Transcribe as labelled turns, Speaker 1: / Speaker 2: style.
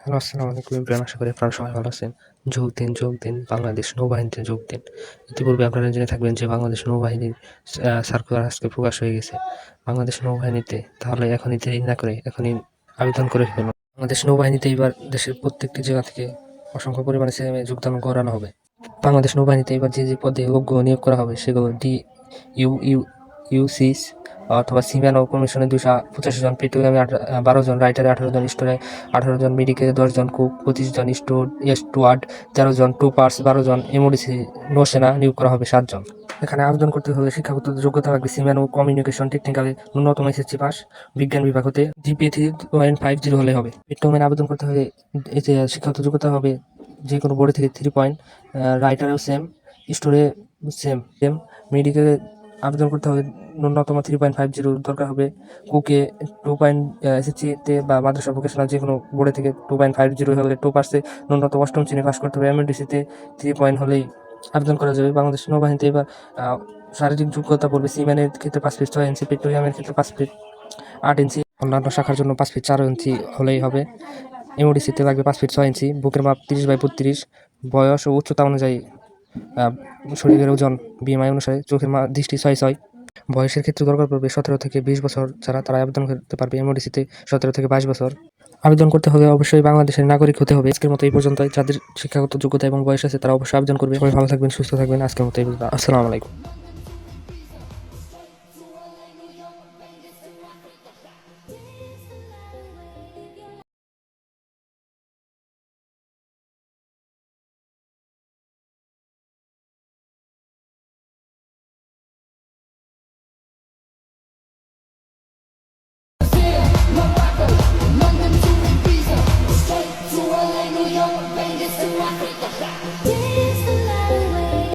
Speaker 1: Hello, আসসালামু আলাইকুম everyone. আশা করি আপনারা সবাই ভালো আছেন। যোগ দিন বাংলাদেশ নৌবাহিনীতে যোগ দিন। ইতিপূর্বে আপনারা জেনে থাকবেন যে বাংলাদেশ নৌবাহিনীর সার্কুলার আজকে প্রকাশ হয়ে গেছে। বাংলাদেশ নৌবাহিনীতে তাহলে এখনই দেরি না করে এখনই আবেদন করে ফেলুন। বাংলাদেশ নৌবাহিনীতে এবার দেশের প্রত্যেকটি জায়গা থেকে অসংখ্য পরিমাণে ছেলেমেয়ে যোগদান করানো হবে। বাংলাদেশ নৌবাহিনীতে এবার যে পদে যোগ্য নিয়োগ করা হবে সেগুলো ইউসিস অথবা সিম্যান ও কমিশনে 285 জন, পেট্রোলিয়ামে 12 জন, রাইটারে 18 জন, স্টোরে 18 জন, মেডিকেলে 10 জন, কুক 25 জন, স্টুয়ার্ড 13 জন, টোপার্স 12 জন, এমওডিসি নৌসেনা নিয়োগ করা হবে 7 জন। এখানে আবেদন করতে হলে শিক্ষাগত যোগ্যতা লাগবে সিম্যান ও কমিউনিকেশন টেকনিক্যালে ন্যূনতম এসএসসি পাস, বিজ্ঞান বিভাগ হতে জিপিএ 3.50 হলে হবে। পেট্রোম্যান আবেদন করতে হলে এতে শিক্ষাগত যোগ্যতা হবে যে কোনো বোর্ডে থেকে 3 পয়েন্ট, রাইটারেও সেম, স্টোরে সেম, মেডিকেলে আবেদন করতে হবে ন্যূনতম 3.50 দরকার হবে। কুকে 2 এসএসসিতে বা মাদ্রাসা ভোকেশনাল যে কোনো বোর্ডে থেকে 2.50 হলে, টোপার্সে ন্যূনতম 8ম শ্রেণী পাস করতে হবে, এমএডিসিতে 3 পয়েন্ট হলেই আবেদন করা যাবে। বাংলাদেশ নৌবাহিনীতে এবার শারীরিক যোগ্যতা পড়বে সিম্যানের ক্ষেত্রে 5 ফিট 6 ইঞ্চি, পেট্রোলিয়ামের ক্ষেত্রে 5 ফিট 8 ইঞ্চি, অন্যান্য শাখার জন্য 5 ফিট 4 ইঞ্চি হলেই হবে। এমওডিসিতে লাগবে 5 ফিট 6 ইঞ্চি, বুকের মাপ 30/32, বয়স ও উচ্চতা অনুযায়ী শরীরের ওজন, বিএমআই অনুসারে, চোখের দৃষ্টি 6/6। বয়সের ক্ষেত্রে দরকার পড়বে 17 থেকে 20 বছর, যারা তারা আবেদন করতে পারবে। এমওডিসিতে 17 থেকে 22 বছর। আবেদন করতে হলে অবশ্যই বাংলাদেশের নাগরিক হতে হবে। আজকের মতো এই পর্যন্তই। যাদের শিক্ষাগত যোগ্যতা এবং বয়স আছে তারা অবশ্যই আবেদন করবে। সবাই ভালো থাকবেন, সুস্থ থাকবেন। আজকের মতো এই পর্যন্ত। আসসালামু আলাইকুম।
Speaker 2: London to Ibiza, straight to LA, New York, Vegas to Africa.